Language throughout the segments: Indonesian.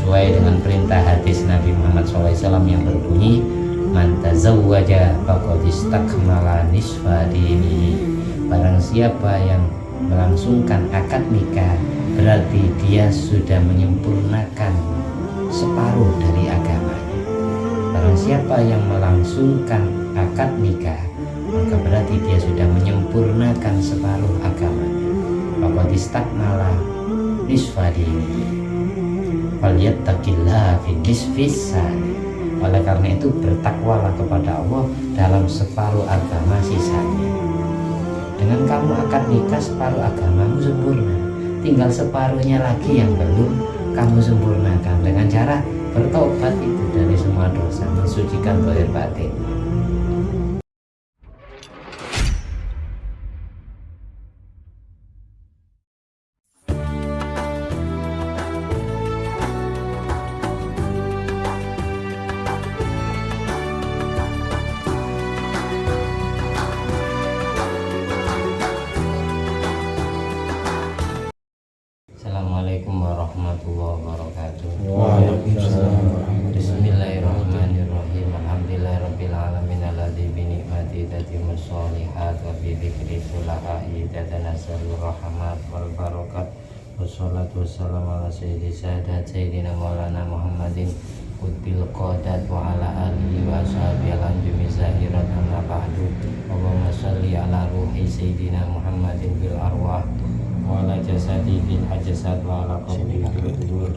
sesuai dengan perintah hadis Nabi Muhammad SAW yang berbunyi, man tazawwaja faqad istakmala nisfa dinihi. Barang siapa yang melangsungkan akad nikah, berarti dia sudah menyempurnakan separuh dari agamanya. Barang siapa yang melangsungkan akad nikah, maka berarti dia sudah menyempurnakan separuh agamanya. Faqad istakmala nisfa dinihi. Falyattaqillaha fi nisfis tsani. Oleh karena itu bertakwalah kepada Allah dalam separuh agama sisanya. Dengan kamu akad nikah, separuh agamamu sempurna. Tinggal separuhnya lagi yang belum kamu sempurnakan dengan cara bertobat itu dari semua dosa, mensucikan zahir batin. Assalamualaikum warahmatullahi wabarakatuh. Waalaikumsalam. Bismillahirrahmanirrahim. Alhamdulillahirabbil alamin alladzi bi ni'mati tatimmus sholihat wa bi dzikri sulahi tatanazzalu rahmat wal barakat. Wassalatu wassalamu ala sayyidi sadat sayyidina maulana Muhammadin qutbil qadat wa ala alihi wa ashabihi al-anjumi zahirat amma ba'du. Allahumma shalli ala ruhi sayyidina Muhammadin bil arwah wa ala jasadi bil ajsad wa ala qabri bil qubur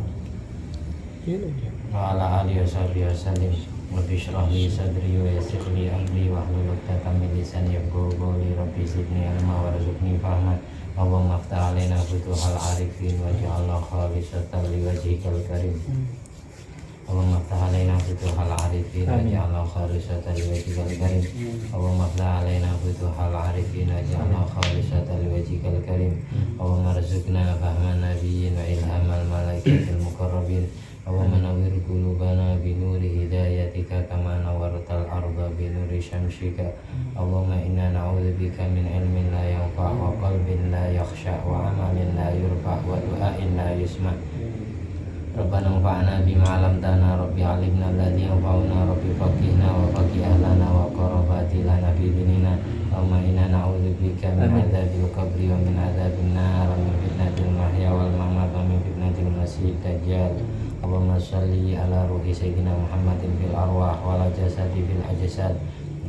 wa ala alihi wa sahbihi wasallim. Rabbi shrah li sadri wa yassir li amri wahlul 'uqdatam min lisani yafqahu qawli. Rabbi zidni ilma warzuqni fahma. Allahumma aftah alaina futuhal arifin waj'alna khalisatan liwajhikal karim. Allahumma aftah alaina futuhal arifin waj'alna khalisatan liwajhikal karim. Allahumma aftah alaina futuhal arifin waj'alna khalisatan liwajhikal karim. Allahumma arzuqna fahman nabiyyin wa ilhamal malaikatil muqarrabin. Allahumma nawwir qulubana bi nuri hidayatika kama nawwartal arda bi nuri syamsika. Allahumma inna na'udzubika min ilmin la yanfa' wa qalbin la yakhsha' wa amalin la yurfa' wa du'ain la yusma'. Rabbana anfa'na bima 'allamtana rabbi 'allimna alladhi yanfa'una rabbi faqihna wa faqih ahlana wa qarabati lana fi dinina. Allahumma inna na'udzubika min 'adzabil qabri wa min 'adzabin nar wa min fitnatil mahya wal mamat wa min fitnatil masiihid dajjal. Allahumma shalli ala ruhi sayyidina Muhammadin fil arwah wa ala jasadi fil ajsad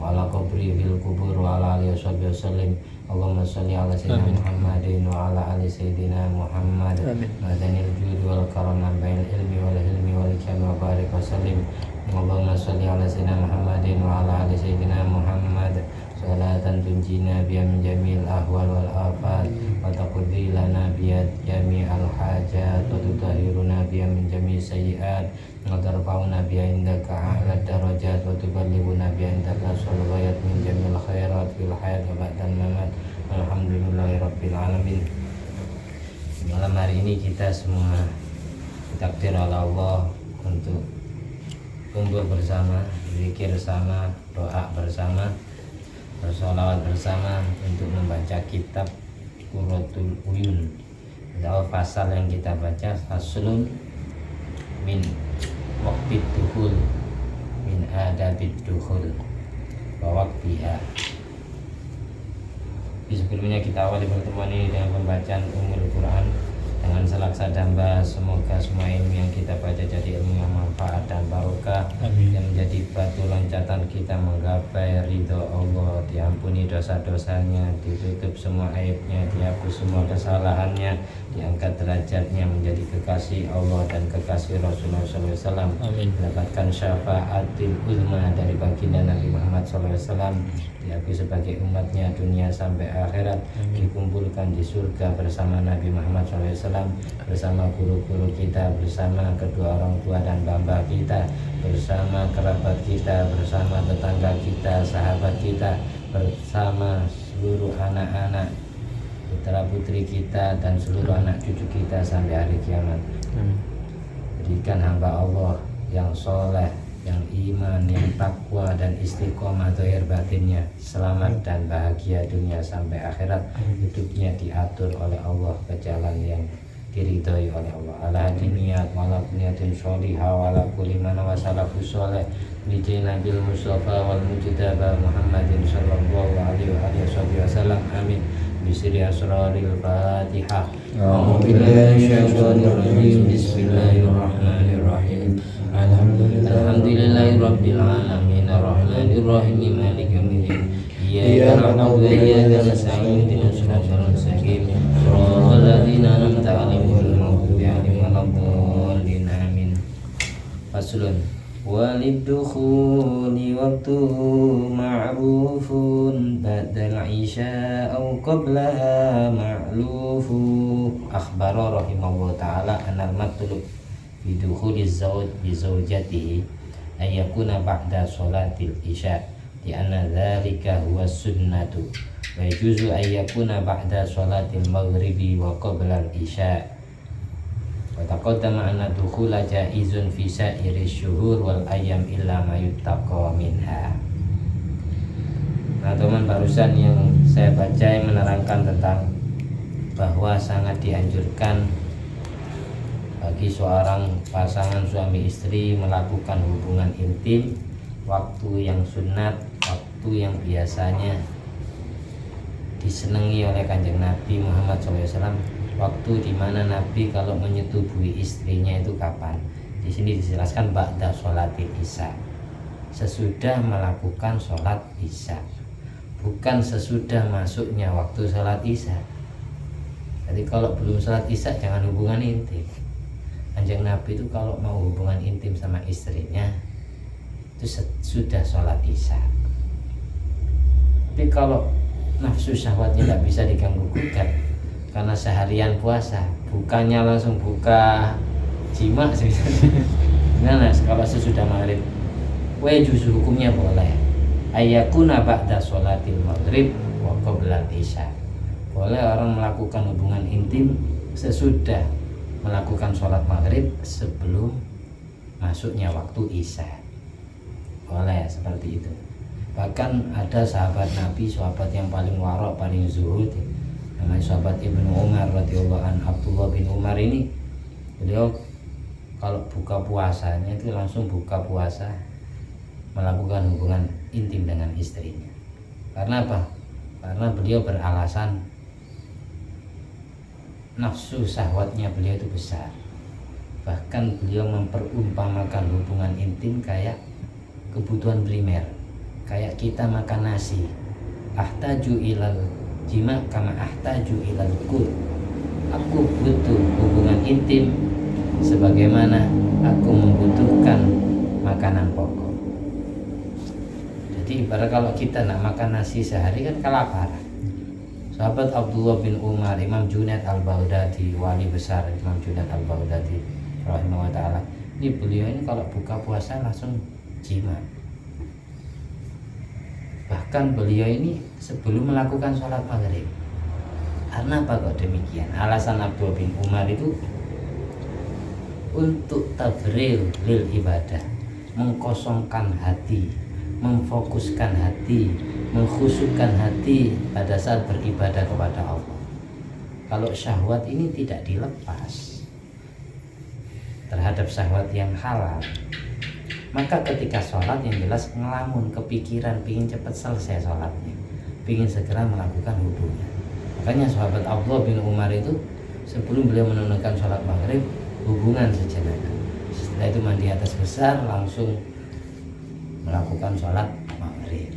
wa ala qabri fil kubur wa ala alihi wasallim. Allahumma shalli ala sayyidina Muhammadin wa ala ali sayyidina Muhammad madanil jud wal karam bail ilmi wal hilmi wal ikram wa barik wa sallim. Allahumma shalli ala sayyidina Muhammadin wa ala ali sayyidina Muhammad salatan tunjina biya min jamil ahwal wal afat wa taqdi lana biya jami'al hajat wa tutahhiruna biya min jami' sayyi'at wa tarfa'una biya indaka a'la darajat wa tuballighuna biya indaka ghayat min jamil khairat fil hayat wa ba'dal mamat. Alhamdulillahirabbil alamin. Malam hari ini kita semua ditakdir oleh Allah untuk kumpul bersama, zikir bersama, doa bersama, bersolawat bersama untuk membaca kitab Qurratul Uyun. Dalam pasal yang kita baca, faslun min waqtid dukhul min adabid dukhul wa waqtiha. Sebelumnya kita awali pertemuan ini dengan pembacaan Ummul Quran dengan selaksa damba. Semoga semua ilmu yang kita baca jadi ilmu yang manfaat dan barokah, yang menjadi batu loncatan kita menggapai ridho Allah, diampuni dosa-dosanya, ditutup semua aibnya, dihapus semua kesalahannya, diangkat derajatnya menjadi kekasih Allah dan kekasih Rasulullah SAW, mendapatkan syafaatil ulma dari baginda Nabi Muhammad SAW, diakui sebagai umatnya dunia sampai akhirat, dikumpulkan di surga bersama Nabi Muhammad SAW, bersama guru-guru kita, bersama kedua orang tua dan bapa kita, bersama kerabat kita, bersama tetangga kita, sahabat kita, bersama seluruh anak-anak putra putri kita dan seluruh anak cucu kita sampai hari kiamat. Berikan hamba Allah yang soleh, yang iman, yang takwa dan istiqomah zahir batinnya selamat dan bahagia dunia sampai akhirat. Hidupnya diatur oleh Allah ke jalan yang diridhoi oleh Allah. Ala diniyat wa ala niyatin sholihah wa ala kulli man wa salafus sholih li Nabil Mustafa wal Mujtaba Muhammadin sallallahu alaihi wasallam. Amin. Bisri asraril Fatihah. A'udzu billahi minasyaitonir rajim. Bismillahirrahmanirrahim. Alhamdulillahi rabbil alamin arrahmanir rahim maliki yaumiddin. Iyyaka na'budu wa iyyaka nasta'in ihdinas siratal mustaqim siratal ladzina an'amta 'alaihim ghairil maghdubi 'alaihim waladdallin. Amin. Faslun walidukhuli waktu ma'rufun ba'dal isya au qablaha ma'lufu. Akhbara rahimahullah ta'ala anal matlub bidukhuli zawj bizawjatihi ayyakuna ba'da sholatil isya di anna dhalika huwa sunnatu wa yajuzu ayyakuna ba'da sholatil maghribi wa qabla al-isya. Wa taqaddama anna dukhula jaizun fi sa'iri syuhur wal ayyam illa ma yuttaqa minha. Nah teman, barusan yang saya baca yang menerangkan tentang bahwa sangat dianjurkan bagi seorang pasangan suami istri melakukan hubungan intim waktu yang sunat, waktu yang biasanya disenangi oleh Kanjeng Nabi Muhammad SAW. Waktu dimana Nabi kalau menyetubuhi istrinya itu kapan? Di sini dijelaskan ba'da sholatil isya, sesudah melakukan sholat isya, bukan sesudah masuknya waktu sholat isya. Jadi kalau belum sholat isya jangan hubungan intim. Kanjeng Nabi itu kalau mau hubungan intim sama istrinya itu sudah sholat isya. Tapi kalau nafsu syahwatnya tidak bisa diganggu gugat karena seharian puasa, bukannya langsung buka jima nah kalau sesudah maghrib, justru hukumnya boleh ayyakuna ba'da sholatil maghrib wa qabla isya. Boleh orang melakukan hubungan intim sesudah melakukan sholat maghrib sebelum masuknya waktu isya. Boleh seperti itu. Bahkan ada sahabat Nabi, sahabat yang paling warok, paling zuhud, namanya sahabat Ibnu Umar radhiyallahu anhu. Abdullah bin Umar ini, beliau kalau buka puasanya itu langsung buka puasa melakukan hubungan intim dengan istrinya. Karena apa? Karena beliau beralasan nafsu syahwatnya beliau itu besar. Bahkan beliau memperumpamakan hubungan intim kayak kebutuhan primer, kayak kita makan nasi. Ahtaju ilal jima kama ahtaju ilal kul. Aku butuh hubungan intim sebagaimana aku membutuhkan makanan pokok. Jadi ibarat kalau kita nak makan nasi sehari kan kelaparan. Sahabat Abdullah bin Umar, Imam Junaid al-Baghdadi, wali besar Imam Junaid al-Baghdadi rahimahullah ta'ala, ini beliau ini kalau buka puasa langsung jima. Bahkan beliau ini sebelum melakukan sholat maghrib. Karena apa kok demikian? Alasan Abdullah bin Umar itu untuk tabril lil ibadah, mengkosongkan hati, memfokuskan hati, mengkhusukkan hati pada saat beribadah kepada Allah. Kalau syahwat ini tidak dilepas terhadap syahwat yang halal, maka ketika sholat yang jelas ngelamun, kepikiran, pingin cepat selesai sholatnya, pingin segera melakukan hubungan. Makanya sahabat Abdullah bin Umar itu sebelum beliau menunaikan sholat maghrib, hubungan sejenak. Setelah itu mandi atas besar, langsung melakukan sholat maghrib.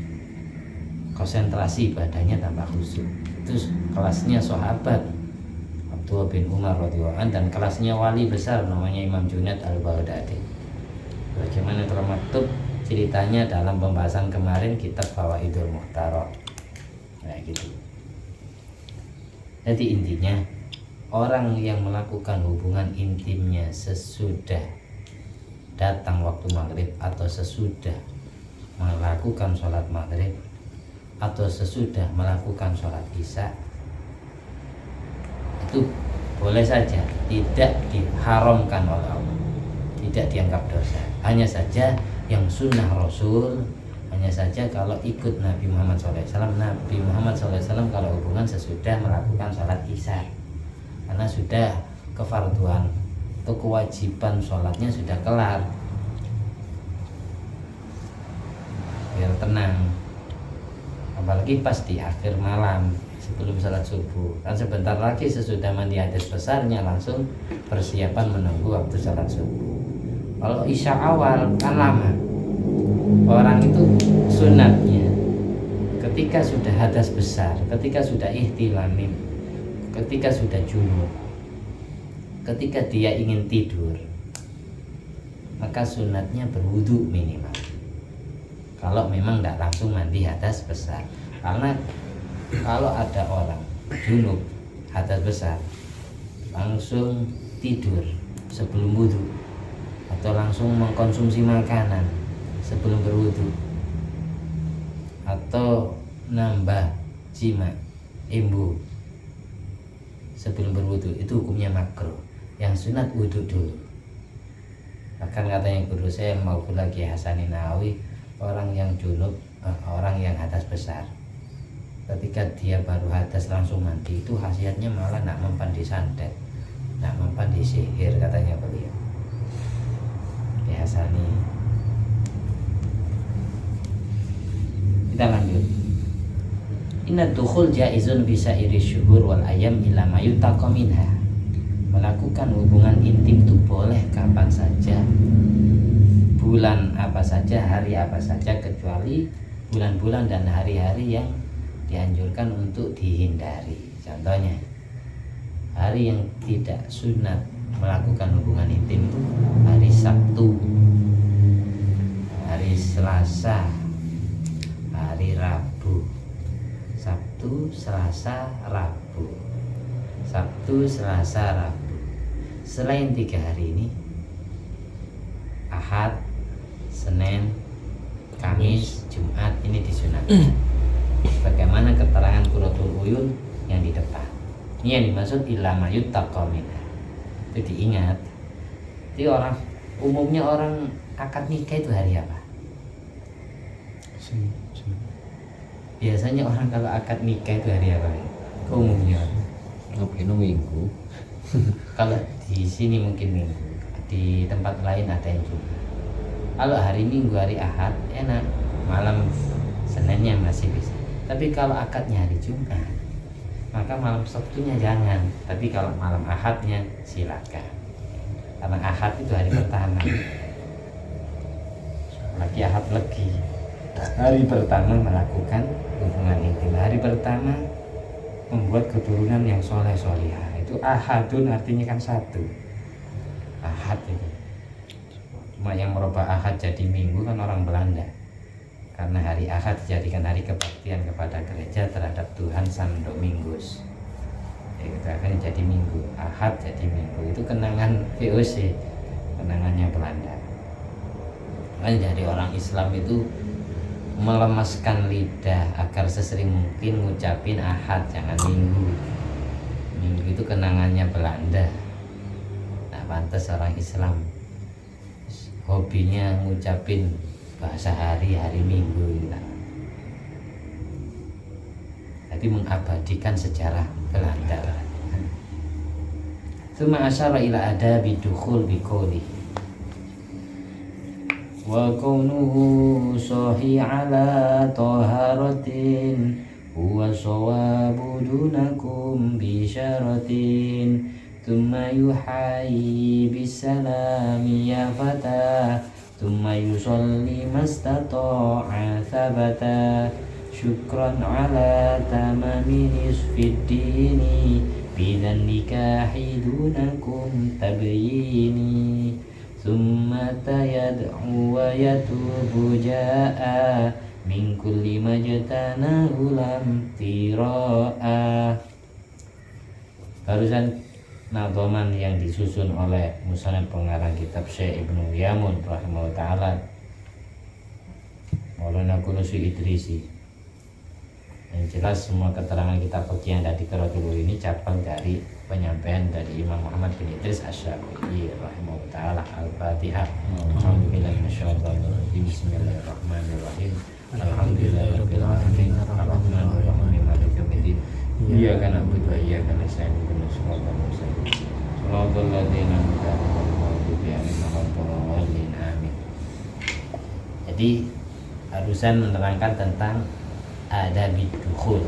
Konsentrasi ibadahnya tambah khusyuk. Itu kelasnya sahabat Abdullah bin Umar radhiyallahu anhu, dan kelasnya wali besar namanya Imam Junaid al-Baghdadi. Bagaimana telah maktub ceritanya dalam pembahasan kemarin kitab Fawaidul Muhtarar. Nah gitu. Jadi intinya orang yang melakukan hubungan intimnya sesudah datang waktu maghrib atau sesudah melakukan sholat maghrib atau sesudah melakukan sholat isya itu boleh saja, tidak diharamkan oleh Allah, tidak dianggap dosa. Hanya saja yang sunnah Rasul, hanya saja kalau ikut Nabi Muhammad SAW. Nabi Muhammad SAW kalau hubungan sesudah melakukan sholat isya, karena sudah kefarduan atau kewajiban sholatnya sudah kelar, biar tenang. Apalagi pas di akhir malam sebelum sholat subuh, kan sebentar lagi sesudah mandi hadas besarnya langsung persiapan menunggu waktu sholat subuh. Kalau isya awal kan lama. Orang itu sunatnya ketika sudah hadas besar, ketika sudah ihtilamim, ketika sudah junub, ketika dia ingin tidur, maka sunatnya berwudu minimal. Kalau memang tidak langsung mandi hadas besar, karena kalau ada orang junub hadas besar langsung tidur sebelum wudu atau langsung mengkonsumsi makanan sebelum berwudu atau nambah jima embu sebelum berwudu, itu hukumnya makruh. Yang sunat wudu dulu. Bahkan katanya guru saya Maulana Kiai Hasanin Nawawi, orang yang junub, orang yang hadas besar, ketika dia baru hadas langsung mandi, itu khasiatnya malah nak mempan di santet, nak mempan di sihir, katanya beliau. Ya Hasani. Kita lanjut. Inna dukhul jaizun bisa iri syuhur wal ayam ila mayutaqa minha. Melakukan hubungan intim itu boleh kapan saja, bulan apa saja, hari apa saja, kecuali bulan-bulan dan hari-hari yang dianjurkan untuk dihindari. Contohnya, hari yang tidak sunat melakukan hubungan intim itu hari Sabtu, hari Selasa, hari Rabu. Sabtu, Selasa, Rabu. Sabtu, Selasa, Rabu. Selain 3 hari ini, Ahad, Senin, Kamis, Jumat, ini disunatkan. Bagaimana keterangan Qurratul Uyun yang di depan. Ini yang dimaksud ilama yuttaqa minha. Itu diingat. Jadi umumnya orang akad nikah itu hari apa? Biasanya orang kalau akad nikah itu hari apa? Umumnya ngapain minggu? Kalau di sini mungkin minggu, di tempat lain ada yang Jumat. Kalau hari Minggu, hari Ahad enak, malam Seninnya masih bisa. Tapi kalau akadnya hari Jumat, maka malam Sabtunya jangan. Tapi kalau malam Ahadnya silakan. Karena Ahad itu hari pertama. Lagi Ahad lagi. Hari pertama melakukan hubungan intim. Hari pertama membuat keturunan yang soleh solihah. Itu ahadun artinya kan satu. Ahad itu. Cuma yang merubah ahad jadi minggu kan orang Belanda. Karena hari Ahad dijadikan hari kebaktian kepada gereja terhadap Tuhan San Domingus. Ya, itu akhirnya jadi minggu. Ahad jadi minggu. Itu kenangan VOC, kenangannya Belanda. Makanya jadi orang Islam itu melemaskan lidah agar sesering mungkin ngucapin Ahad, jangan minggu. Minggu itu kenangannya Belanda. Nah, pantas orang Islam hobinya ngucapin bahasa hari Minggu gitu. Jadi mengabadikan sejarah Belanda. Tsumma asyara ila adabi dukhul biqouli wa kaunuhu sahi ala taharatin huwa sawabu dunakum bisyaratin thumma yuhayyi bisalami ya fata thumma yusalli mastata'a thabata syukran ala tamami nisfiddini bidan nikahi dunakum tabyini thumma tayad'u wa yatubu ja'a min kulli majtana ulam tira'a. Barusan nadhaman yang disusun oleh musannaf pengarang kitab Syekh Ibnu Yamun rahimahullah ta'ala, Maulana Qunusi Idrisi. Yang jelas semua keterangan kitab fikih yang tadi Qurratul ini cabang dari penyampaian dari Imam Muhammad bin Idris Asy-Syafi'i rahimahullah ta'ala. Al-Fatihah. Alhamdulillahi minasyaitonirrajim. Bismillahirrahmanirrahim. Alhamdulillahirabbil alamin. Arrahmanirrahim. Maliki yaumiddin. Iyyaka na'budu wa iyyaka nasta'in. Ihdinas siratal mustaqim. Siratal ladzina an'amta 'alaihim ghairil maghdubi 'alaihim waladdallin. Amin. Jadi barusan menerangkan tentang adabid dukhul.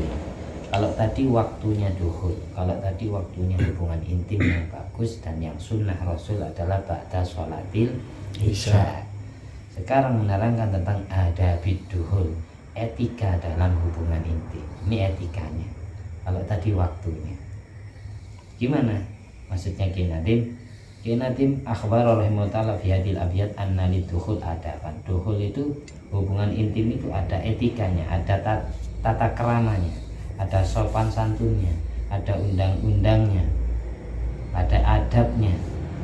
Kalau tadi waktunya dukhul, kalau tadi waktunya hubungan intim yang bagus dan yang sunnah Rasul adalah ba'da sholatil isya. Sekarang menerangkan tentang adabid dukhul, etika dalam hubungan intim. Ini etikanya. Kalau tadi waktunya, gimana? Maksudnya Ki Nadim akhbar rahimahullah ta'ala fi hadil abiyat anna lidukhul adaban. Dukhul itu hubungan intim itu ada etikanya, ada tata keramanya, ada sopan santunnya, ada undang-undangnya, ada adabnya.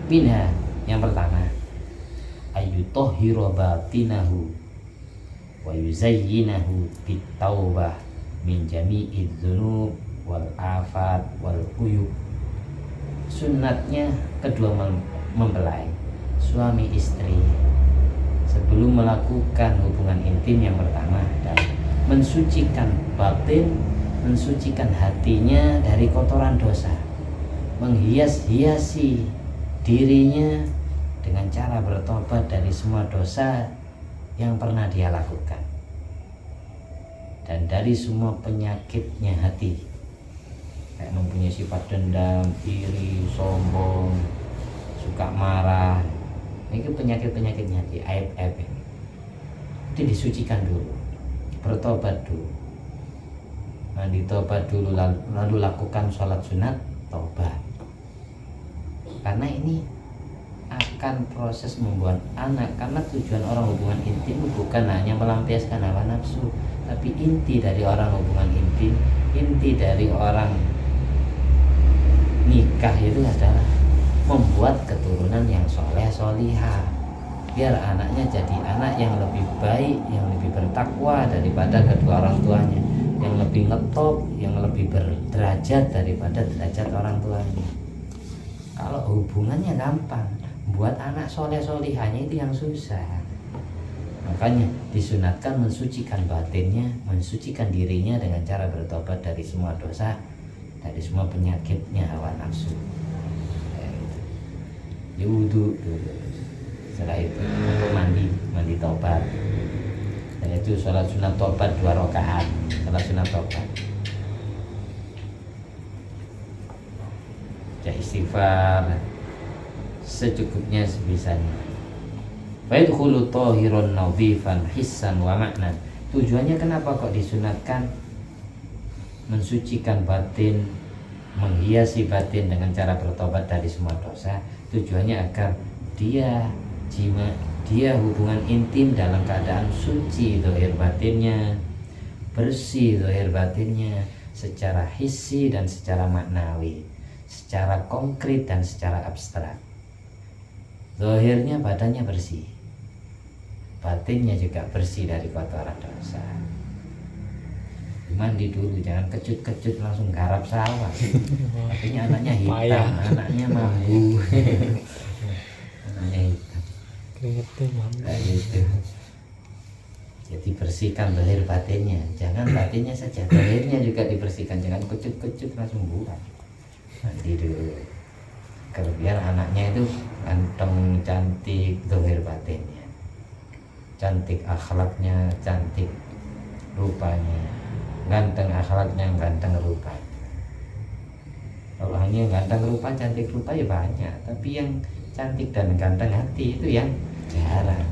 Minha, yang pertama, ayyutahhira batinahu wa yuzayyinahu bitaubah min jami'id dzunub wal afat wal uyub. Sunnatnya kedua mempelai suami istri sebelum melakukan hubungan intim yang pertama adalah mensucikan batin, mensucikan hatinya dari kotoran dosa, menghias-hiasi dirinya dengan cara bertobat dari semua dosa yang pernah dia lakukan dan dari semua penyakitnya hati, kayak mempunyai sifat dendam, iri, sombong, suka marah. Ini penyakit-penyakitnya hati, aib-aib ini. Itu disucikan dulu, bertobat dulu, mandi tobat dulu, lalu lakukan sholat sunat tobat. Karena ini akan proses membuat anak, karena tujuan orang hubungan intim bukan hanya melampiaskan hawa nafsu, tapi inti dari orang hubungan intim, inti dari orang nikah itu adalah membuat keturunan yang soleh solihah, biar anaknya jadi anak yang lebih baik, yang lebih bertakwa daripada kedua orang tuanya, yang lebih ngetop, yang lebih berderajat daripada derajat orang tuanya. Kalau hubungannya gampang, buat anak soleh solihahnya itu yang susah. Makanya disunatkan mensucikan batinnya, mensucikan dirinya dengan cara bertobat dari semua dosa, dari semua penyakitnya hawa nafsu. Ya wudu dulu, setelah itu mandi tobat, dan itu sholat sunat tobat 2 rakaat, sholat sunat tobat, ya istighfar secukupnya sebisanya. Fayadkhulu tahiran nadhifan hissan wa ma'nan. Tujuannya kenapa kok disunatkan mensucikan batin, menghiasi batin dengan cara bertobat dari semua dosa? Tujuannya agar dia hubungan intim dalam keadaan suci zahir batinnya, bersih zahir batinnya secara hissi dan secara maknawi, secara konkret dan secara abstrak. Zahirnya badannya bersih, batinnya juga bersih dari kotoran dosa. Mandi dulu, jangan kecut-kecut langsung garap sawah. Artinya anaknya hitam, anaknya mambu. Anaknya hitam. Keringetnya mampu. Nah, gitu. Jadi bersihkan zahir batinnya, jangan batinnya saja, zahirnya juga dibersihkan, jangan kecut-kecut langsung buang. Mandi dulu, biar anaknya itu ganteng, cantik zahir batinnya, cantik akhlaknya, cantik rupanya, ganteng akhlaknya, ganteng rupanya. Kalau hanya ganteng rupa, cantik rupa ya banyak, tapi yang cantik dan ganteng hati itu yang jarang.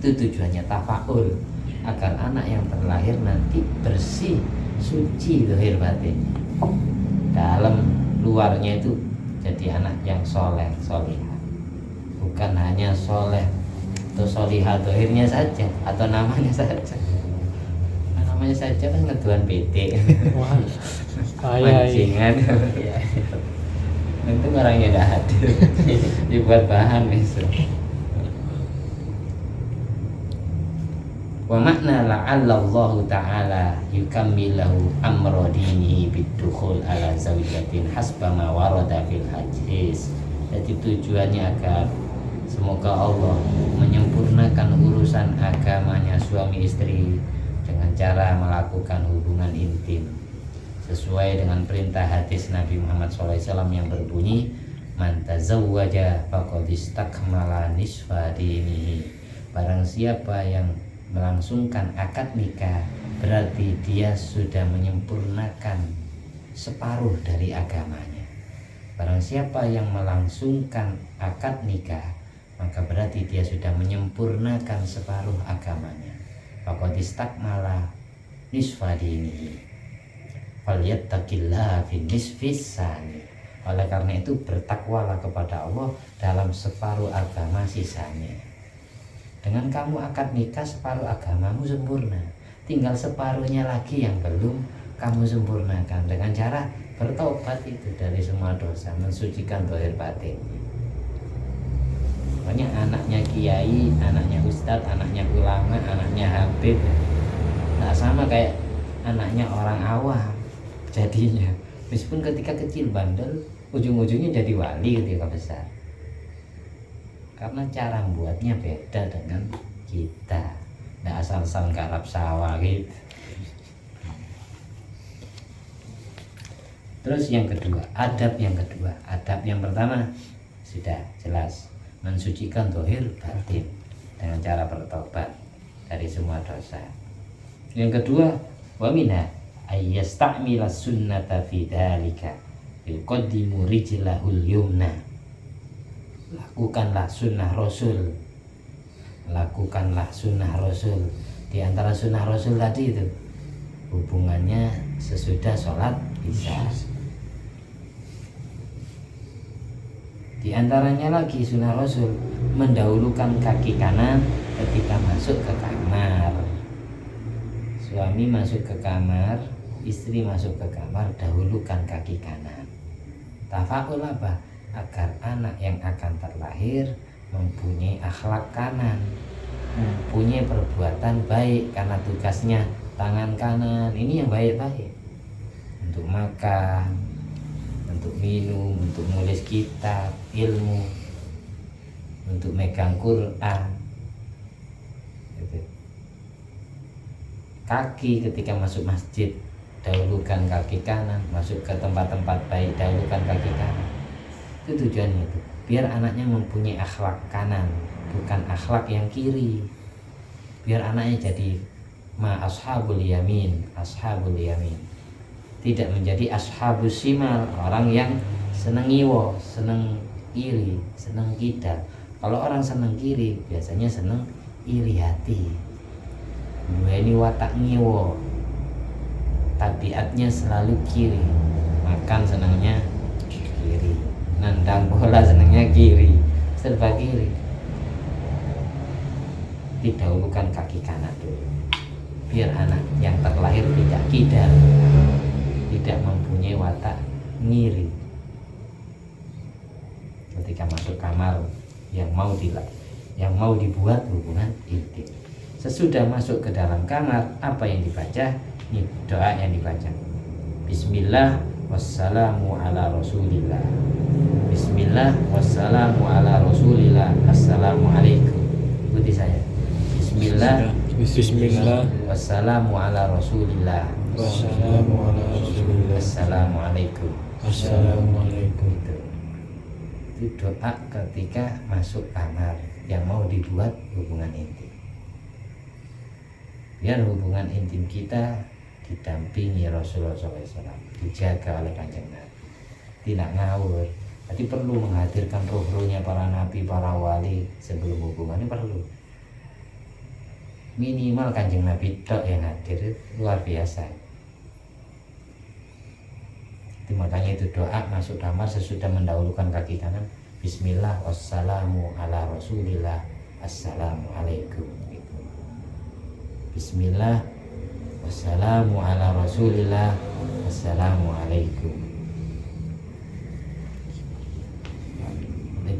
Itu tujuannya tafaul, agar anak yang terlahir nanti bersih, suci zahir batinnya, dalam luarnya itu jadi anak yang soleh solihah. Bukan hanya soleh atau solihah zahirnya saja atau namanya saja. Namanya saja kan ngeduan PT. Wah, kaya Mancingan. Ya. Itu orangnya udah hadir. Dibuat bahan besok. Wa makna la'alla Allah ta'ala yukammilahu amra dinihi bidukhul ala zawjatin hasba ma warada fil hadis. Jadi tujuannya agar semoga Allah menyempurnakan urusan agamanya suami istri dengan cara melakukan hubungan intim sesuai dengan perintah hadis Nabi Muhammad SAW yang berbunyi, Man tazawwaja faqad istakmala nisfa dinihi. Barang siapa yang melangsungkan akad nikah, berarti dia sudah menyempurnakan separuh dari agamanya. Barang siapa yang melangsungkan akad nikah, maka berarti dia sudah menyempurnakan separuh agamanya. Faqad istakmala nisfa dinihi. Falyattaqillaha fin nisfis tsani. Oleh karena itu bertakwalah kepada Allah dalam separuh agama sisanya. Dengan kamu akad nikah, separuh agamamu sempurna. Tinggal separuhnya lagi yang belum kamu sempurnakan dengan cara bertobat itu dari semua dosa, mensucikan zahir batin. Makanya anaknya kiai, anaknya ustadz, anaknya ulama, anaknya habib, tak sama kayak anaknya orang awam jadinya. Meskipun ketika kecil bandel, ujung-ujungnya jadi wali ketika besar. Karena cara membuatnya beda dengan kita. Nggak asal-asal garap sawah gitu. Terus yang kedua, adab yang kedua. Adab yang pertama sudah jelas, mensucikan zahir batin dengan cara bertobat dari semua dosa. Yang kedua, wa minha ayyasta'mila sunnata fi dzalika yuqaddimu rijlahul yumna. Lakukanlah sunnah Rasul. Lakukanlah sunnah Rasul. Di antara sunnah Rasul tadi itu hubungannya sesudah sholat isya. Di antaranya lagi sunnah Rasul mendahulukan kaki kanan ketika masuk ke kamar. Suami masuk ke kamar, istri masuk ke kamar, dahulukan kaki kanan. Tafa'ul apa? Agar anak yang akan terlahir mempunyai akhlak kanan, mempunyai perbuatan baik, karena tugasnya tangan kanan ini yang baik-baik, untuk makan, untuk minum, untuk nulis kitab, ilmu, untuk megang Quran. Gitu. Kaki ketika masuk masjid, dahulukan kaki kanan. Masuk ke tempat-tempat baik, dahulukan kaki kanan. Itu tujuannya itu, biar anaknya mempunyai akhlak kanan, bukan akhlak yang kiri. Biar anaknya jadi ashabul yamin, ashabul yamin. Tidak menjadi ashabus simal, orang yang seneng ngiwo, seneng iri, seneng kidal. Kalau orang seneng kiri biasanya seneng iri hati. Ini watak ngiwo, tabiatnya selalu kiri. Makan senangnya kiri, nendang bola senangnya kiri, serba kiri. Didahulukan kaki kanan dulu, biar anak yang terlahir tidak kidal, tidak mempunyai watak ngiri. Ketika masuk kamar yang mau dibuat hubungan intim. Sesudah masuk ke dalam kamar, apa yang dibaca? Ini doa yang dibaca. Bismillah wassalamu ala rasulillah. Bismillah wassalamu ala rasulillah. Assalamualaikum. Ikuti saya. Bismillah wassalamu ala rasulillah. Wassalamu ala rasulillah. Assalamualaikum. Assalamualaikum. Itu doa ketika masuk kamar yang mau dibuat hubungan intim. Biar hubungan intim kita didampingi Rasulullah SAW, dijaga oleh Kanjeng Nabi, tidak ngawur. Jadi perlu menghadirkan roh-rohnya para nabi, para wali sebelum hubungan ini perlu. Minimal Kanjeng Nabi tok yang hadir, luar biasa. Itu makanya itu doa masuk kamar sesudah mendahulukan kaki kanan. Bismillah wassalamu ala rasulillah. Assalamualaikum. Bismillah wassalamu ala rasulillah. Assalamualaikum.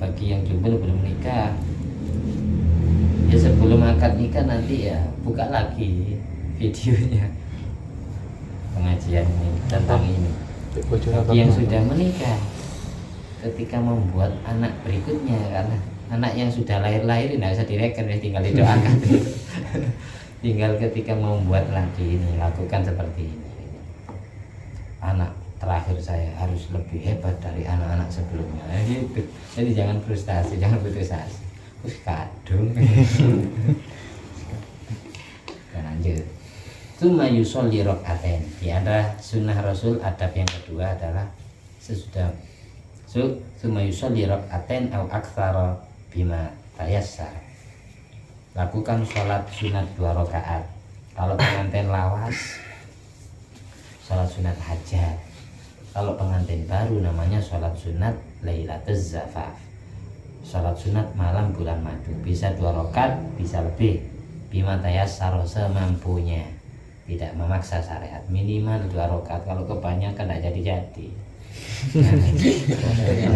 Bagi yang jomblo belum nikah, ya sebelum akad nikah nanti ya buka lagi videonya pengajian ini tentang ini. Bagi yang sudah menikah, ketika membuat anak berikutnya, karena anak yang sudah lahir tidak usah direken, tinggal didoakan. Tinggal ketika membuat lagi ini, lakukan seperti ini. Anak terakhir saya harus lebih hebat dari anak-anak sebelumnya. Nah, gitu. Jadi jangan frustasi, jangan putus asa. Terus kadung. Dan lanjut. Tsumma yusolli rak'atain. Di antara sunnah Rasul adab yang kedua adalah sesudah tsumma yusolli rak'atain au aktsara bima tayassar. Lakukan sholat sunat 2 rakaat. Kalau pengantin lawas, sholat sunat hajat. Kalau pengantin baru namanya sholat sunat Lailatuz Zafaf. Sholat sunat malam bulan madu. Bisa 2 rakaat, bisa lebih. Bima tayassar, semampunya. Tidak memaksa syariat, minimal 2 rakaat. Kalau kebanyakan tidak jadi-jadi. Prosesnya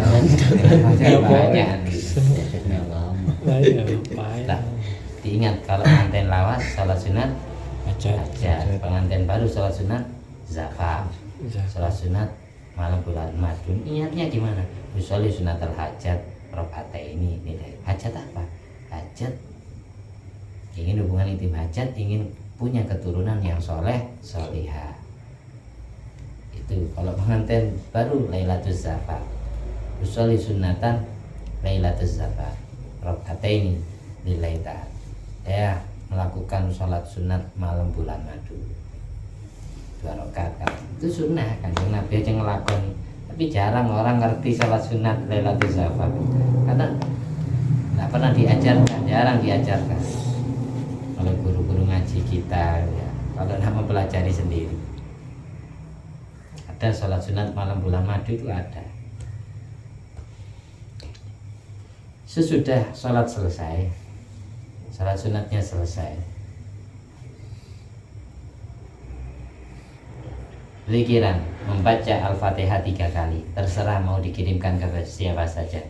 lama. Nah, diingat kalau pengantin lawas sholat sunat Hajat. hajat, pengantin baru sholat sunat zafaf, sholat sunat malam bulan madu. Ingatnya gimana? Usolli sunatul hajat rakaataini. Hajat apa? Hajat ingin hubungan intim, hajat ingin punya keturunan yang soleh solihah. Itu kalau pengantin baru Lailatuz Zafaf, usolli sunatan Lailatuz Zafaf rakaataini lillahi ta'ala. Ya, melakukan sholat sunat malam bulan madu 2 rakaat kan. Itu sunnah kan, Nabi aja ngelakoni. Tapi jarang orang ngerti sholat sunat Lailatuz Zafaf karena nggak pernah diajarkan, jarang diajarkan oleh guru-guru ngaji kita ya. Kalau nak mempelajari sendiri, ada sholat sunat malam bulan madu itu ada. Sesudah sholat selesai, sholat sunatnya selesai, zikiran membaca Al-Fatihah 3 kali. Terserah mau dikirimkan ke siapa saja.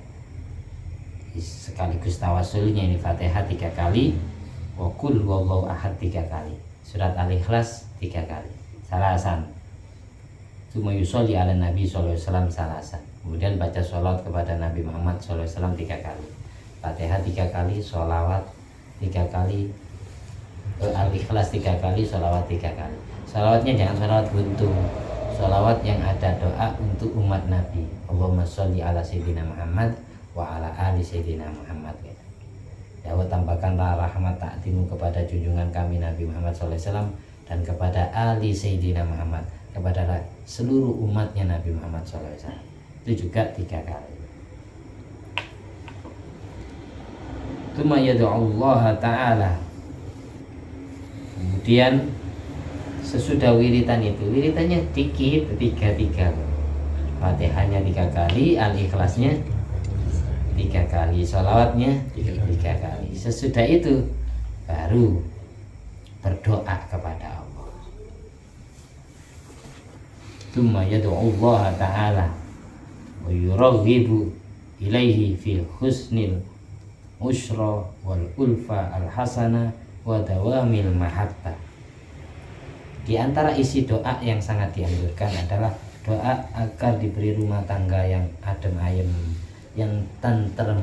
Sekaligus tawasulnya ini Fatihah 3 kali, wa qul huwallahu ahad 3 kali, surat Al-Ikhlas 3 kali, salasan. Tsumma yusolli ala Nabi sallallahu alaihi wasallam salasan. Kemudian baca sholawat kepada Nabi Muhammad sallallahu alaihi wasallam 3 kali. Fatihah 3 kali, sholawat 3 kali, Al-Ikhlas 3 kali, sholawat 3 kali. Sholawatnya jangan sholawat buntu, sholawat yang ada doa untuk umat Nabi. Allahumma sholli ala Sayyidina Muhammad wa ala ali Sayyidina Muhammad. Ya Allah, tambahkanlah rahmat ta'atimu kepada junjungan kami Nabi Muhammad SAW dan kepada ali Sayyidina Muhammad, kepada seluruh umatnya Nabi Muhammad SAW. Itu juga 3 kali. Tsumma yad'ullaha ta'ala. Kemudian sesudah wiritan itu, wiritannya dikit, 3 Fatihahnya 3 kali, Al-Ikhlasnya 3 kali, sholawatnya 3 kali. Sesudah itu baru berdoa kepada Allah. Tsumma yad'ullaha ta'ala wa yuraghibu ilaihi fi husnil usra wal ulfa al hasana wa dawamil mahabbah. Di antara isi doa yang sangat dianjurkan adalah doa agar diberi rumah tangga yang adem ayem, yang tentrem,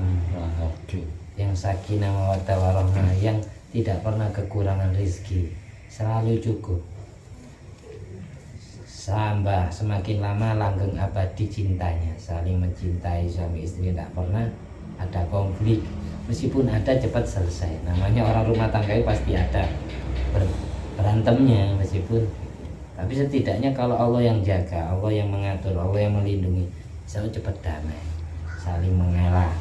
yang sakinah mawaddah warahmah, yang tidak pernah kekurangan rezeki, selalu cukup. Sampai semakin lama langgeng abadi cintanya, saling mencintai suami istri, tidak pernah ada konflik. Meskipun ada cepat selesai. Namanya orang rumah tangga pasti ada berantemnya meskipun, tapi setidaknya kalau Allah yang jaga, Allah yang mengatur, Allah yang melindungi, selalu cepat damai, saling mengalah.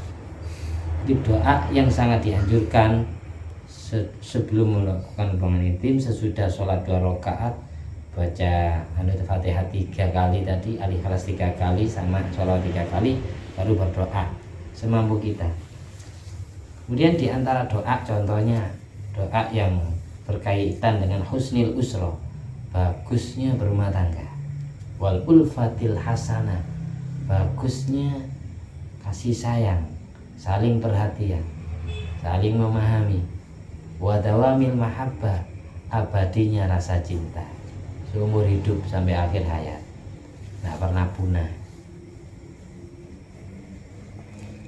Itu doa yang sangat dianjurkan sebelum melakukan hubungan intim. Sesudah sholat 2 rakaat baca Al-Fatihah 3 kali tadi, Al-Ikhlas 3 kali, sama sholat 3 kali, baru berdoa semampu kita. Kemudian di antara doa, contohnya doa yang berkaitan dengan husnil usra, bagusnya berumah tangga, wal ulfatil hasanah, bagusnya kasih sayang, saling perhatian, saling memahami, wadawamil mahabbah, abadinya rasa cinta seumur hidup sampai akhir hayat, tidak pernah punah.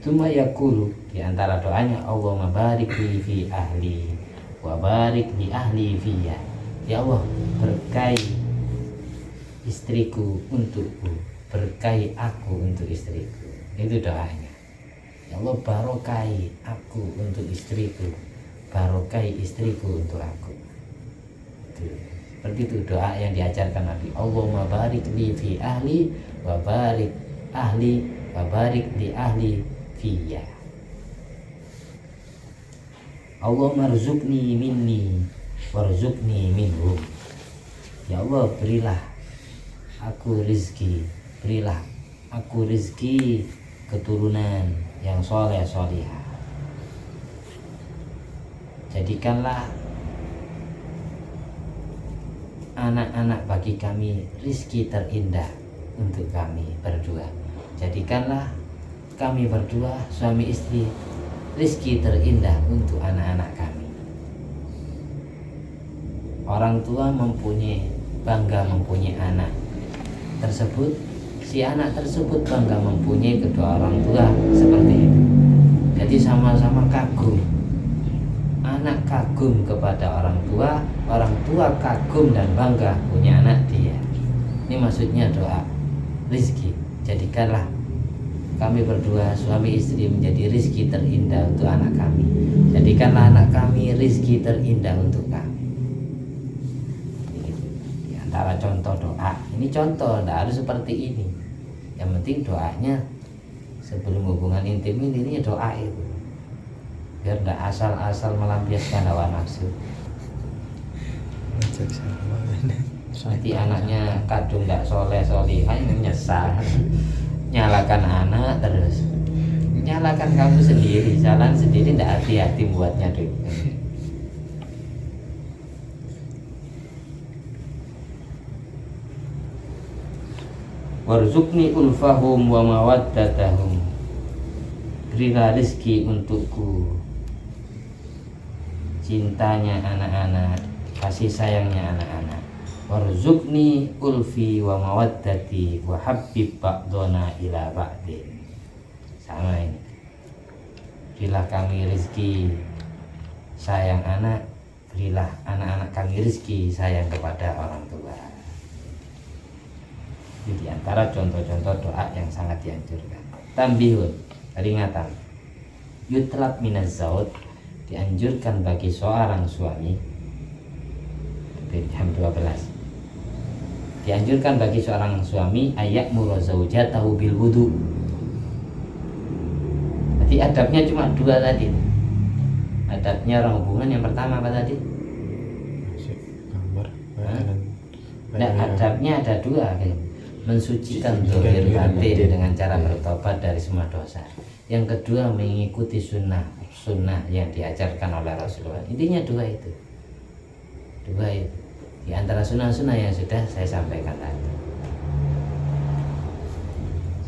Tsumma yaqulu, di antara doanya, Allahumma barik li fi ahli wa barik li ahli fiyya. Ya Allah, berkahi istriku untukku, berkahi aku untuk istriku. Itu doanya. Ya Allah, barokai aku untuk istriku, barokai istriku untuk aku. Seperti itu doa yang diajarkan Nabi. Allahumma barik li fi ahli wa barik ahli wa barik li ahli fiyya. Allahumma rzuqni minni warzuqni minhum. Ya Allah, berilah aku rizki, berilah aku rizki keturunan yang soleh solihah. Jadikanlah anak-anak bagi kami rizki terindah untuk kami berdua. Jadikanlah kami berdua suami istri rizki terindah untuk anak-anak kami. Orang tua bangga mempunyai anak tersebut, si anak tersebut bangga mempunyai kedua orang tua seperti itu. Jadi sama-sama kagum. Anak kagum kepada orang tua kagum dan bangga punya anak dia. Ini maksudnya doa rizki. Jadikanlah kami berdua suami istri menjadi rizki terindah untuk anak kami. Jadikanlah anak kami rizki terindah untuk kami. Di antara contoh doa. Ini contoh, tidak harus seperti ini. Yang penting doanya sebelum hubungan intim ini doa itu. Biar tidak asal-asal melampiaskan hawa nafsu. Nanti anaknya kadung tidak soleh solihah, menyesal. Nyalakan anak terus, nyalakan kamu sendiri, jalan sendiri, tidak hati-hati buatnya dulu. Warzuqni ulfahum wa mawaddatahum. Berilah rezeki untukku cintanya anak-anak, kasih sayangnya anak-anak. Warzuqni ulfi wa mawaddati wa habbib ba'dona ila ba'din. Sama ini. Berilah kami rezeki sayang anak, berilah anak-anak kami rezeki sayang kepada orang tua. Ini di antara contoh-contoh doa yang sangat dianjurkan. Tambihun, peringatan. Yutlab minaz zaud, dianjurkan bagi seorang suami. Jam 12. Dianjurkan bagi seorang suami ayak murazawjatahu bil wudu. Jadi adabnya cuma dua tadi. Adabnya orang hubungan yang pertama apa tadi? Nah, adabnya ada dua kan? Mensucikan zahir batin dengan cara bertobat dari semua dosa. Yang kedua mengikuti sunnah yang diajarkan oleh Rasulullah. Intinya dua itu. Di antara sunnah-sunnah yang sudah saya sampaikan tadi.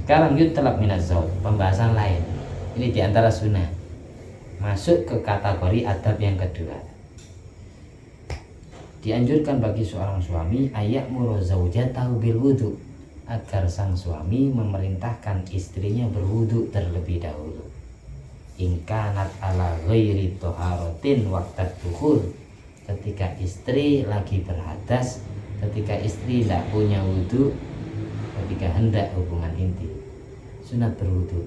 Sekarang yutlab minaz zaud, pembahasan lain. Ini di antara sunnah. Masuk ke kategori adab yang kedua. Dianjurkan bagi seorang suami ayak murazawjatahu bil wudu, agar sang suami memerintahkan istrinya berwudu terlebih dahulu. Ingkanat ala ghairi toharotin waqtat dukhul, ketika istri lagi berhadas, ketika istri tidak punya wudu, ketika hendak hubungan intim, sunat berwudu.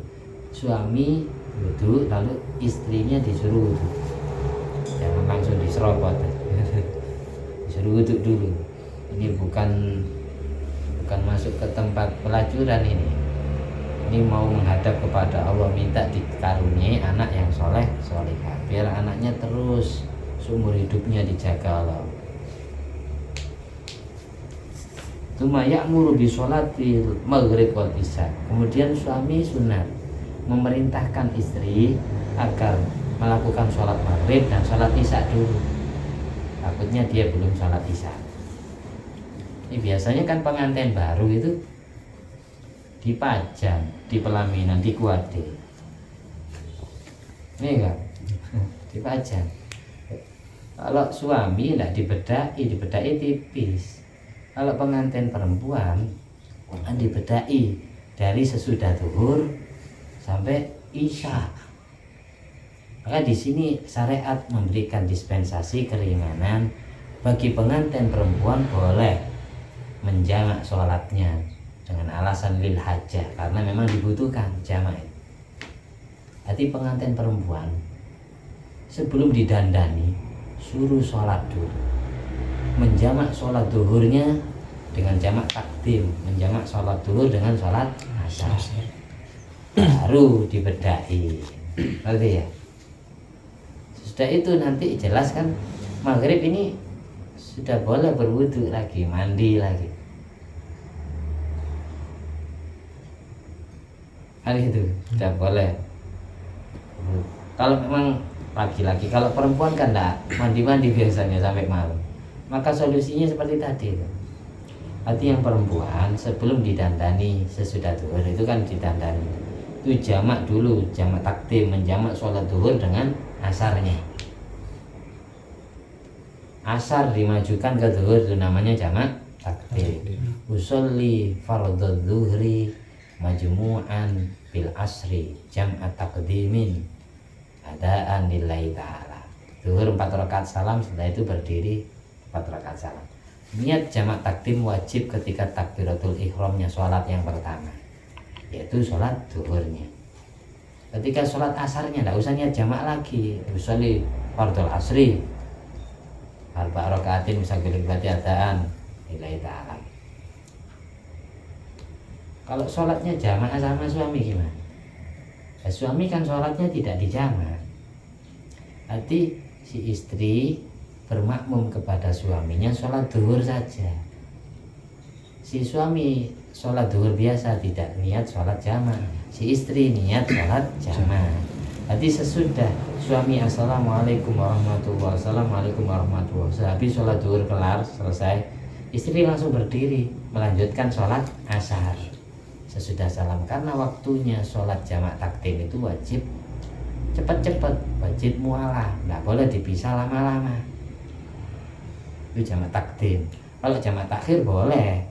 Suami wudu lalu istrinya disuruh wudu, jangan langsung diserobot. Disuruh wudu dulu. Ini bukan masuk ke tempat pelacuran ini. Ini mau menghadap kepada Allah, minta dikaruniai anak yang soleh solehah, biar anaknya terus seumur hidupnya dijaga Allah. Tsumma ya'muru bi sholatil maghrib wal isya. Kemudian suami sunat memerintahkan istri agar melakukan sholat maghrib dan sholat isya dulu. Takutnya dia belum sholat isya. Ini biasanya kan pengantin baru itu dipajang, di pelaminan, di kuade. Ini enggak? Dipajang. Kalau suami tidak dibedai tipis. Kalau pengantin perempuan kan dibedai dari sesudah zuhur sampai isya. Maka di sini syariat memberikan dispensasi keringanan bagi pengantin perempuan, boleh menjamak sholatnya dengan alasan lil hajah, karena memang dibutuhkan jamak. Jadi pengantin perempuan sebelum didandani suruh sholat dulu, menjamak sholat duhurnya dengan jamak takdim, menjamak sholat duhur dengan sholat asar, baru dibedahi. Ngerti ya? Sudah itu nanti jelas kan maghrib ini sudah boleh berwudu lagi, mandi lagi. Hari itu sudah boleh. Kalau memang laki-laki, kalau perempuan kan enggak mandi-mandi biasanya sampai malam. Maka solusinya seperti tadi. Arti yang perempuan sebelum didandani sesudah duhur itu kan didandani. Itu jamak dulu, jamak takdim, menjamak sholat duhur dengan asarnya. Asar dimajukan ke duhur itu namanya jamak takdim. Usolli fardhu dhuhri majmu'an bil asri jam'at taqdimin adaan lillahi ta'ala. Duhur 4 rakaat salam, setelah itu berdiri 4 rakaat salam. Niat jamak takdim wajib ketika takbiratul ihramnya sholat yang pertama, yaitu sholat duhurnya. Ketika sholat asarnya tidak usah niat jamak lagi. Usolli fardhu asri arba rakaatin musagilin berarti adaan lillahi ta'ala. Kalau sholatnya jamaah sama suami gimana? Ya, suami kan sholatnya tidak dijamak. Arti si istri bermakmum kepada suaminya sholat duhur saja. Si suami sholat duhur biasa, tidak niat sholat jamaah. Si istri niat sholat jamaah. Jadi sesudah suami assalamualaikum warahmatullahi wabarakatuh, assalamualaikum warahmatullahi wabarakatuh, habis sholat duhur kelar selesai, istri langsung berdiri melanjutkan sholat asar sesudah salam, karena waktunya sholat jamak takdim itu wajib cepat-cepat, wajib mualah, nggak boleh dipisah lama-lama. Itu jamak takdim. Kalau jamak takhir boleh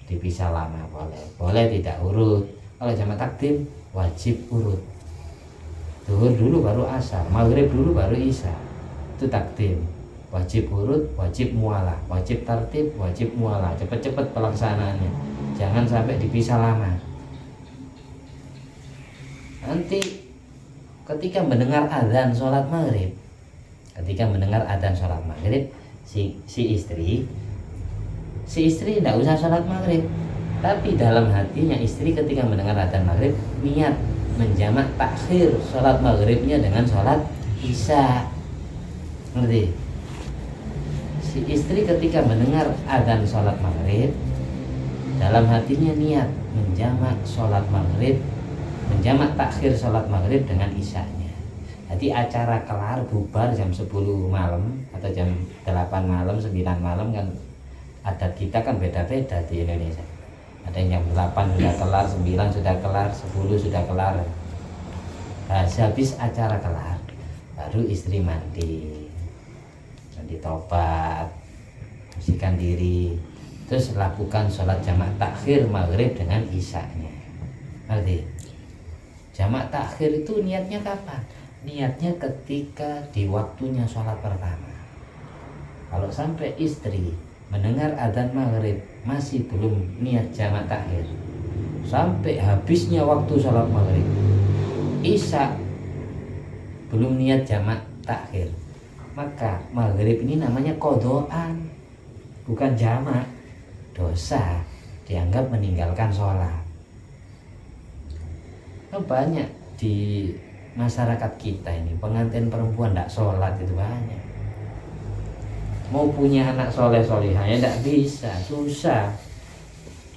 dipisah lama, boleh tidak urut. Kalau jamak takdim wajib urut. Duhur dulu baru asar, maghrib dulu baru isya. Itu takdim. Wajib urut, wajib mualah, wajib tertib, wajib mualah. Cepat-cepat pelaksanaannya. Jangan sampai dipisah lama. Nanti ketika mendengar adzan sholat maghrib, si istri tidak usah sholat maghrib, tapi dalam hatinya istri ketika mendengar adzan maghrib niat menjamak takhir sholat maghribnya dengan sholat isya. Ngerti? Si istri ketika mendengar adzan sholat maghrib, dalam hatinya niat menjamak sholat maghrib, menjamak takhir sholat maghrib dengan isyanya. Jadi acara kelar bubar jam 10 malam atau jam 8 malam, 9 malam, kan adat kita kan beda-beda di Indonesia. Ada yang jam 8 sudah kelar, 9 sudah kelar, 10 sudah kelar. Nah, habis acara kelar baru istri mandi tobat, bersihkan diri, terus lakukan sholat jamak takhir maghrib dengan isyanya. Ngerti? Jamak takhir itu niatnya kapan? Niatnya ketika di waktunya sholat pertama. Kalau sampai istri mendengar adzan maghrib masih belum niat jamak takhir, sampai habisnya waktu sholat maghrib, isya belum niat jamak takhir, maka maghrib ini namanya qodhoan, bukan jamak. Dosa, dianggap meninggalkan sholat. Banyak di masyarakat kita ini pengantin perempuan tidak sholat itu banyak. Mau punya anak soleh solihah ya tidak bisa, susah.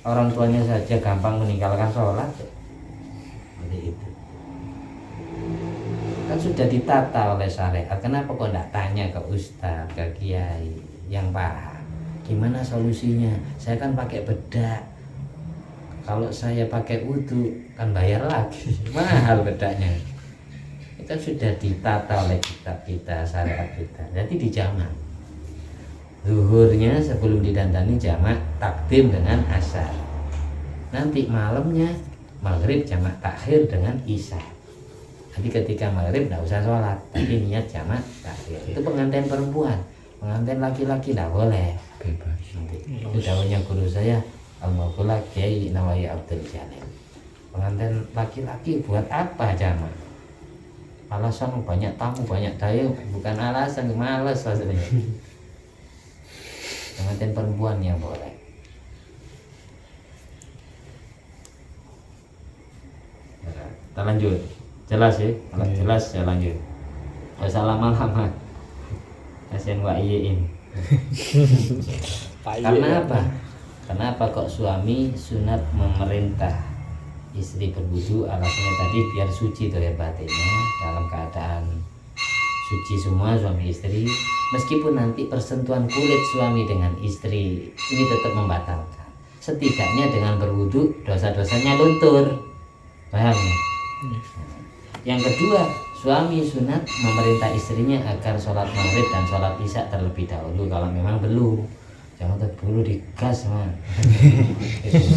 Orang tuanya saja gampang meninggalkan sholat. Seperti itu. Kan sudah ditata oleh syariat. Kenapa kok tidak tanya ke ustaz, ke kiai yang paham? Gimana solusinya? Saya kan pakai bedak. Kalau saya pakai wudu kan bayar lagi, mahal bedaknya. Itu sudah ditata oleh kitab kita, syariat kita. Jadi dijamak. Zuhurnya sebelum didandani jamak takdim dengan asar. Nanti malamnya maghrib jamak takhir dengan isya. Jadi ketika maghrib tidak usah sholat, tapi niat jamak takhir. Itu pengantin perempuan. Pengantin laki-laki tidak boleh. Bebas. Itu dawuhnya guru saya Al-Maghfurlah Kiai Nawawi Abdul Jalil. Pengantin laki-laki buat apa jamaah? Alasan banyak tamu, banyak daya, bukan alasan, malas rasanya. Pengantin perempuan yang boleh. Nah, kita lanjut. Jelas ya? Kalau jelas saya lanjut. Gak usah lama-lama. Kasihan Wak Iye ini. Karena apa? Kenapa kok suami sunat memerintah istri berwudu? Alasannya tadi biar suci tuh ya batinnya, dalam keadaan suci semua suami istri. Meskipun nanti persentuhan kulit suami dengan istri ini tetap membatalkan. Setidaknya dengan berwudu dosa-dosanya luntur. Paham ya? Yang kedua, suami sunat memerintah istrinya agar sholat maghrib dan sholat isya terlebih dahulu kalau memang belum. Jangan terburu digas man.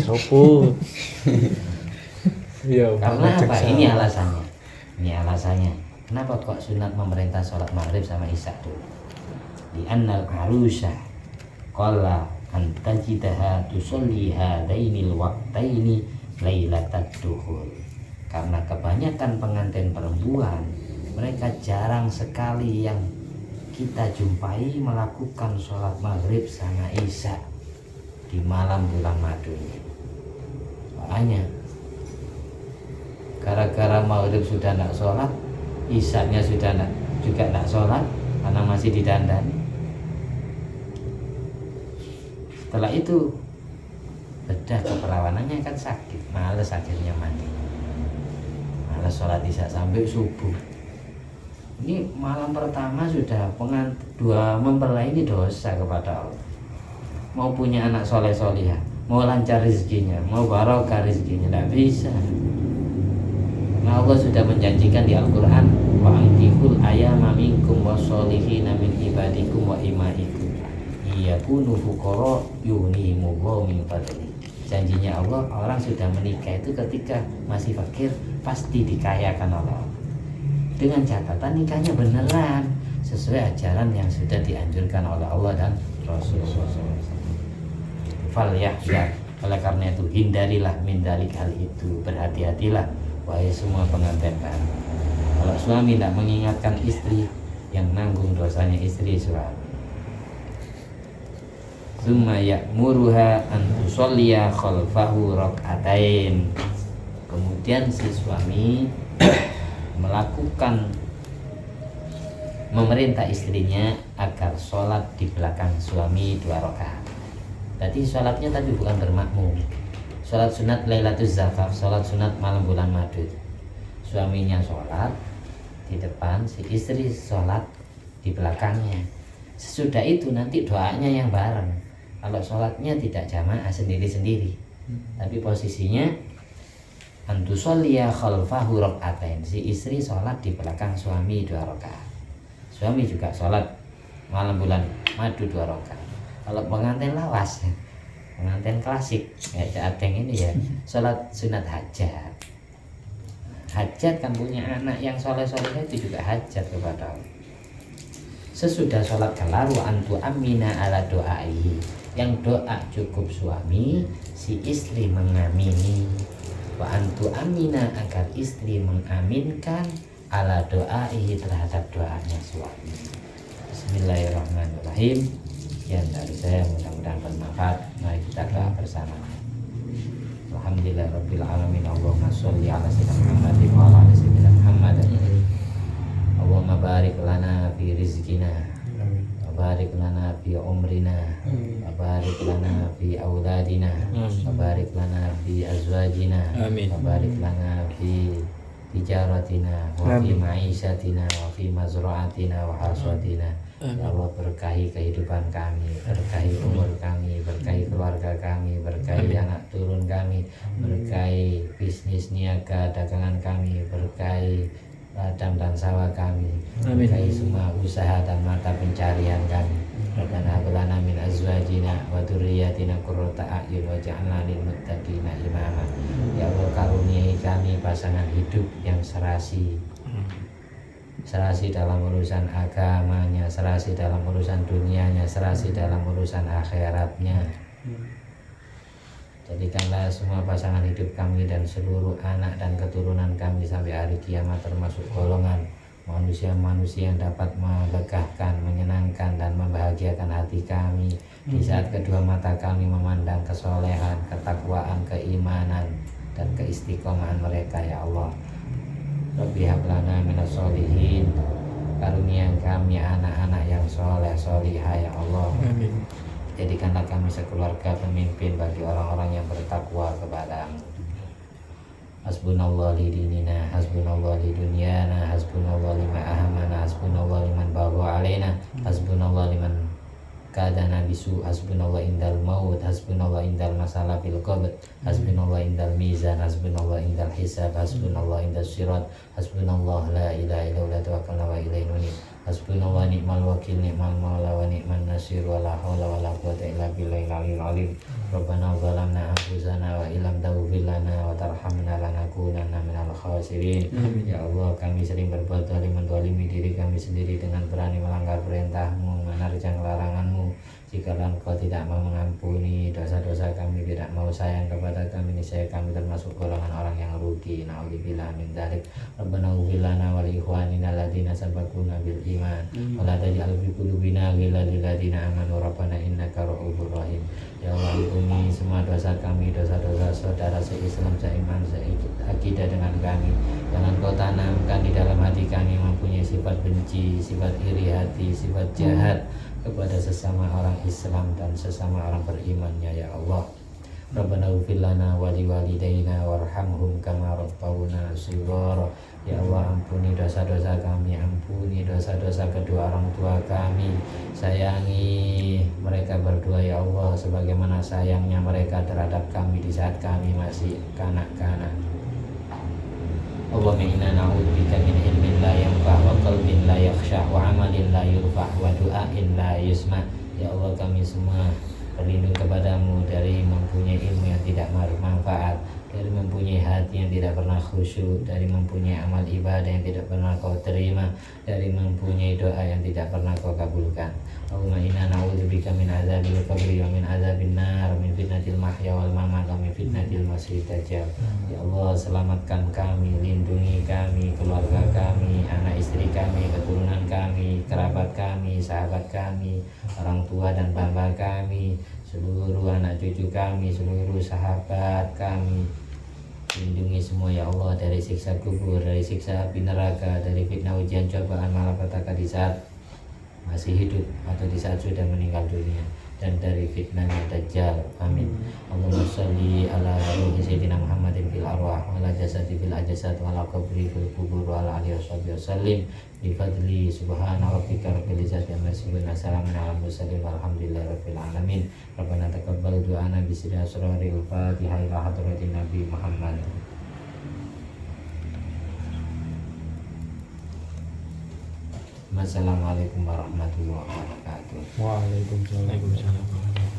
Sopo. Ya, Karena apa? Ini alasannya. Ini alasannya. Kenapa kok sunat memerintah sholat maghrib sama isya dulu? Di annal arusah qala an tajidaha tusolli hadainil waqtaini lailatat duhul. Karena kebanyakan pengantin perempuan mereka jarang sekali yang kita jumpai melakukan sholat maghrib sama isya di malam bulan madu. Soalnya gara-gara maghrib sudah tidak sholat, isyanya sudah juga tidak sholat karena masih didandani. Setelah itu bedah keperawanannya kan sakit, males akhirnya mandi, males sholat isya sampai subuh. Ini malam pertama sudah dua mempelai ini dosa kepada Allah. Mau punya anak soleh solihah, mau lancar rezekinya, mau barokah rezekinya, tidak bisa. Karena Allah sudah menjanjikan di Al-Quran, wa angkihul ayama minkum wassolihina min ibadikum wa imaikum iyakunu fuqara yughnihimullahu min fadli. Janjinya Allah, orang sudah menikah itu ketika masih fakir pasti dikayakan Allah. Dengan catatan nikahnya beneran sesuai ajaran yang sudah dianjurkan oleh Allah dan Rasulullah SAW. Fal ya, oleh karena itu hindarilah min dalik hal itu, berhati-hatilah wahai semua pengantin baru. Kalau suami tidak mengingatkan istri, yang nanggung dosanya istri suami. Summa ya'muruha an tusolliya khalfahu rak'atain. Kemudian si suami melakukan memerintah istrinya agar sholat di belakang suami 2 rakaat. Tadi sholatnya tapi bukan bermakmum. Sholat sunat Lailatul Zafaf, sholat sunat malam bulan madu. Suaminya sholat di depan, si istri sholat di belakangnya. Sesudah itu nanti doanya yang bareng. Kalau sholatnya tidak jamaah sendiri-sendiri, tapi posisinya antusolliya khalfahu rak'atain. Si istri sholat di belakang suami 2 rakaat. Suami juga sholat malam bulan madu 2 rakaat. Kalau pengantin lawas, pengantin klasik kayak Cadeng ini ya, sholat sunat hajat. Hajat kan punya anak yang soleh-soleh itu juga hajat kepada Allah. Sesudah sholat kelar wa antu amina ala doai. Yang doa cukup suami, si istri mengamini. Wa antu amina agar istri mengaminkan ala doai terhadap doanya suami. Bismillahirrahmanirrahim. Sekian dari saya, mudah-mudahan bermanfaat. Mari kita doa bersama. Alhamdulillahirabbil alamin. Allahumma sholli ala sayyidina Muhammad wa ala ali sayyidina Muhammad. Allahumma barik lana fi rizqina wa barik lana fi umrina wa barik lana fi auladina wa barik lana fi azwajina wa barik lana fi tijaratina wa fi ma'isyatina wa fi mazra'atina wa hasadina. Ya Allah, berkahi kehidupan kami, berkahi umur kami, berkahi keluarga kami, berkahi anak turun kami, berkahi bisnis niaga dagangan kami, berkahi ladang dan sawah kami, berkahi semua usaha dan mata pencarian kami. Rabbana hab lana min azwajina wa dzurriyyatina qurrata a'yun waj'alna lil muttaqina imama. Ya Allah, karuniai kami pasangan hidup yang serasi, serasi dalam urusan agamanya, serasi dalam urusan dunianya, serasi dalam urusan akhiratnya. Jadikanlah semua pasangan hidup kami dan seluruh anak dan keturunan kami sampai hari kiamat termasuk golongan manusia-manusia yang dapat melegahkan, menyenangkan dan membahagiakan hati kami di saat kedua mata kami memandang kesolehan, ketakwaan, keimanan dan keistiqomahan mereka ya Allah. Rabbi hablana minas solihin, karunia kami anak-anak yang soleh solihah ya Allah. Amin. Jadikanlah kami sekeluarga pemimpin bagi orang-orang yang bertakwa kepadamu. Hasbunallah li dinina, hasbunallah li dunyana, hasbunallah lima ahamana, hasbunallah liman bagha alaina, hasbunallah liman kadana bisu, hasbunallah indal maut, hasbunallah indal masalah fil qabr, hasbunallah indal mizan, hasbunallah indal hisab, hasbunallah indal sirat, hasbunallah la ilaha illa huwa tawakkalna wa ilaihi nunib. Hasbunallah ni'mal wakil ni'mal maula wa ni'man nasir wa la hawla wa la quwwata illa billahil aliyyil azim. Rabbana zalamna anfusana wa illam taghfir lana wa tarhamna lanakunanna minal khasirin. Ya Allah, kami sering berbuat zalim, menzalimi diri kami sendiri dengan berani melanggar perintah-Mu, menerjang larangan-Mu. Jikalau Engkau tidak mau mengampuni dosa-dosa kami, tidak mau sayang kepada kami, niscaya kami termasuk golongan orang yang rugi. Na'udzubillah min dzalik. Rabbana ighfir lana wa li ikhwanina alladziina sabaquna bil iman wa la taj'al fi qulubina ghillan lil ladziina amanu rabbana innaka ra'ufur rahim. Ya Allah, ampuni semua dosa kami, dosa-dosa saudara se-Islam, se-iman, se-akidah dengan kami. Jangan Kau tanamkan di dalam hati kami mempunyai sifat benci, sifat iri hati, sifat jahat kepada sesama orang Islam dan sesama orang berimannya ya Allah. Rabbana ighfir lana wa liwalidayna warhamhum kama rabbawna shighara. Ya Allah, ampuni dosa-dosa kami, ampuni dosa-dosa kedua orang tua kami. Sayangi mereka berdua ya Allah sebagaimana sayangnya mereka terhadap kami di saat kami masih kanak-kanak. Allahumma inna na'udzubika min ilmin la yanfa' wa qalbin la yakhsha' wa amalin la yurfa' wa du'ain la yusma'. Ya Allah, kami semua berlindung kepadamu dari mempunyai ilmu yang tidak bermanfaat, dari mempunyai hati yang tidak pernah khusyuk, dari mempunyai amal ibadah yang tidak pernah Kau terima, dari mempunyai doa yang tidak pernah Kau kabulkan. Allahumma inna na'udzubika min azabil qabri wa min azabin nar, min fitnatil mahya wal mamat wa min fitnatil masiihid dajjal. Ya Allah, selamatkan kami, lindungi kami, keluarga kami, anak istri kami, keturunan kami, kerabat kami, sahabat kami, orang tua dan bapa kami, seluruh anak cucu kami, seluruh sahabat kami. Lindungi semua ya Allah dari siksa kubur, dari siksa api neraka, dari fitnah ujian cobaan malapetaka di saat masih hidup atau di saat sudah meninggal dunia, dan dari fitnahnya Dajjal. Amin. Allahumma sholli ala ruhi sayyidina Muhammadin fil arwah wa ala jasadi fil ajsad wa ala qabri fil qubur wa ala alihi wasallim bi fadli subhana rabbika rabbil izzati amma yasifun wa salamun ala mursalin walhamdulillahi rabbil alamin. Rabbana taqabbal du'ana bi sirri asraril Fatihah ila hadratin Nabi Muhammad. Wassalamualaikum warahmatullahi wabarakatuh. Waalaikumsalam warahmatullahi wabarakatuh.